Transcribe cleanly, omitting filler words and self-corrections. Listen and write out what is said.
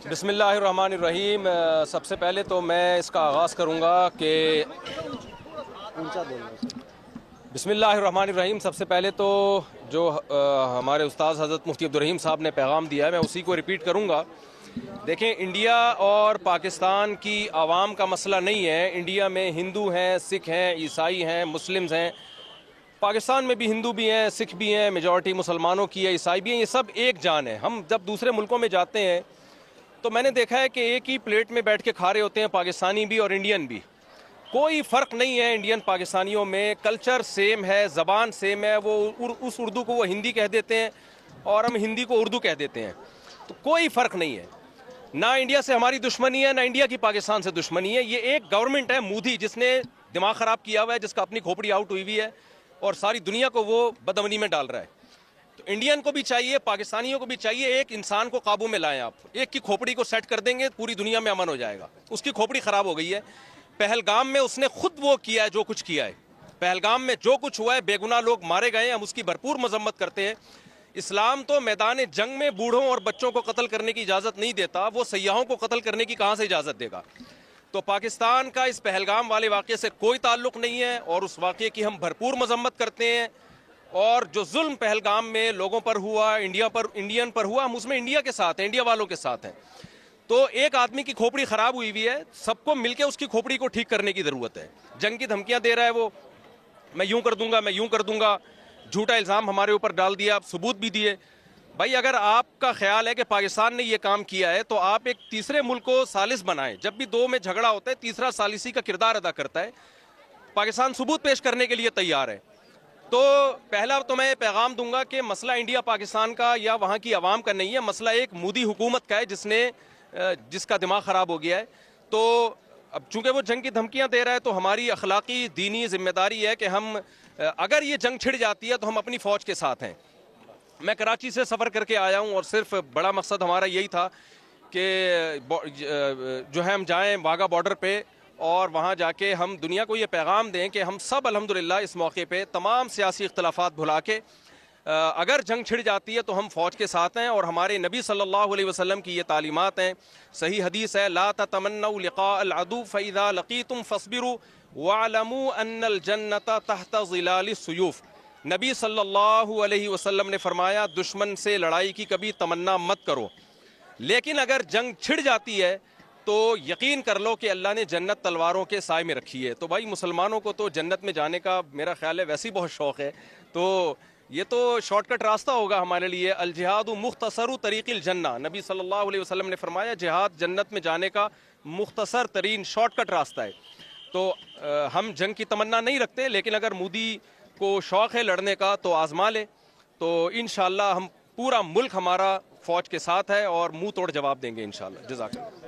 बिस्मिल्लाहिर्रहमानिर्रहीम। सबसे पहले तो मैं इसका आगाज़ करूँगा कि बिस्मिल्लाहिर्रहमानिर्रहीम। सबसे पहले तो जो हमारे उस्ताद हज़रत मुफ्ती अब्दुर्रहीम साहब ने पैगाम दिया है, मैं उसी को रिपीट करूँगा। देखें, इंडिया और पाकिस्तान की आवाम का मसला नहीं है। इंडिया में हिंदू हैं, सिख हैं, ईसाई हैं, मुस्लिम्स हैं। पाकिस्तान में भी हिंदू भी हैं, सिख भी हैं, मेजॉरिटी मुसलमानों की है, ईसाई भी हैं। ये सब एक जान है। हम जब दूसरे मुल्कों में जाते हैं तो मैंने देखा है कि एक ही प्लेट में बैठ के खा रहे होते हैं, पाकिस्तानी भी और इंडियन भी। कोई फ़र्क नहीं है इंडियन पाकिस्तानियों में। कल्चर सेम है, ज़बान सेम है। वो उस उर्दू को वो हिंदी कह देते हैं और हम हिंदी को उर्दू कह देते हैं। तो कोई फ़र्क नहीं है। ना इंडिया से हमारी दुश्मनी है, ना इंडिया की पाकिस्तान से दुश्मनी है। ये एक गवर्नमेंट है मोदी, जिसने दिमाग ख़राब किया हुआ है, जिसका अपनी खोपड़ी आउट हुई हुई है और सारी दुनिया को वो बदअमनी में डाल रहा है। तो इंडियन को भी चाहिए, पाकिस्तानियों को भी चाहिए, एक इंसान को काबू में लाएं आप। एक की खोपड़ी को सेट कर देंगे, पूरी दुनिया में अमन हो जाएगा। उसकी खोपड़ी ख़राब हो गई है। पहलगाम में उसने खुद वो किया है जो कुछ किया है। पहलगाम में जो कुछ हुआ है, बेगुनाह लोग मारे गए, हम उसकी भरपूर मजम्मत करते हैं। इस्लाम तो मैदान जंग में बूढ़ों और बच्चों को कत्ल करने की इजाज़त नहीं देता, वो सयाहों को कत्ल करने की कहाँ से इजाज़त देगा। तो पाकिस्तान का इस पहलगाम वाले वाक़े से कोई ताल्लुक़ नहीं है और उस वाक़े की हम भरपूर मजम्मत करते हैं। और जो जुल्म पहलगाम में लोगों पर हुआ, इंडियन पर हुआ, हम उसमें इंडिया के साथ हैं, इंडिया वालों के साथ हैं। तो एक आदमी की खोपड़ी ख़राब हुई हुई है, सबको मिलकर उसकी खोपड़ी को ठीक करने की ज़रूरत है। जंग की धमकियाँ दे रहा है वो, मैं यूँ कर दूंगा, मैं यूँ कर दूंगा। झूठा इल्ज़ाम हमारे ऊपर डाल दिया, सबूत भी दिए। भाई, अगर आपका ख्याल है कि पाकिस्तान ने ये काम किया है तो आप एक तीसरे मुल्क को सालिस बनाएं। जब भी दो में झगड़ा होता है, तीसरा सालिसी का किरदार अदा करता है। पाकिस्तान सबूत पेश करने के लिए तैयार है। तो पहला तो मैं पैगाम दूंगा कि मसला इंडिया पाकिस्तान का या वहाँ की आवाम का नहीं है, मसला एक मोदी हुकूमत का है, जिसका दिमाग ख़राब हो गया है। तो अब चूंकि वो जंग की धमकियाँ दे रहा है, तो हमारी अखलाकी दीनी जिम्मेदारी है कि हम, अगर ये जंग छिड़ जाती है तो हम अपनी फ़ौज के साथ हैं। मैं कराची से सफ़र करके आया हूँ और सिर्फ बड़ा मकसद हमारा यही था कि जो है हम जाएँ वाघा बॉर्डर पे और वहाँ जाके हम दुनिया को ये पैगाम दें कि हम सब अल्हम्दुलिल्लाह इस मौके पे तमाम सियासी इख्तलाफात भुला के, अगर जंग छिड़ जाती है तो हम फ़ौज के साथ हैं। और हमारे नबी सल्लल्लाहु अलैहि वसल्लम की ये तालीमात हैं, सही हदीस है, ला ततमन्नौ लिक़ाअल अदु फ़इज़ा लक़ीतुम फ़स्बिरु वअलमू अन्नल जन्नत तहत ज़िलालिस सुयूफ़। नबी सल्लल्लाहु अलैहि वसल्लम ने फरमाया, दुश्मन से लड़ाई की कभी तमन्ना मत करो, लेकिन अगर जंग छिड़ जाती है तो यकीन कर लो कि अल्लाह ने जन्नत तलवारों के साए में रखी है। तो भाई, मुसलमानों को तो जन्नत में जाने का मेरा ख्याल है वैसे ही बहुत शौक़ है। तो ये तो शॉर्टकट रास्ता होगा हमारे लिए। अल जिहादु मुख्तसरु तरीक़िल जन्ना, नबी सल्लल्लाहु अलैहि वसल्लम ने फरमाया, जिहाद जन्नत में जाने का मुख्तसर तरीन शॉर्टकट रास्ता है। तो हम जंग की तमन्ना नहीं रखते, लेकिन अगर मोदी को शौक़ है लड़ने का तो आज़मा ले। तो इंशाअल्लाह हम पूरा मुल्क हमारा फ़ौज के साथ है और मुँह तोड़ जवाब देंगे इंशाअल्लाह। जज़ाकल्लाह।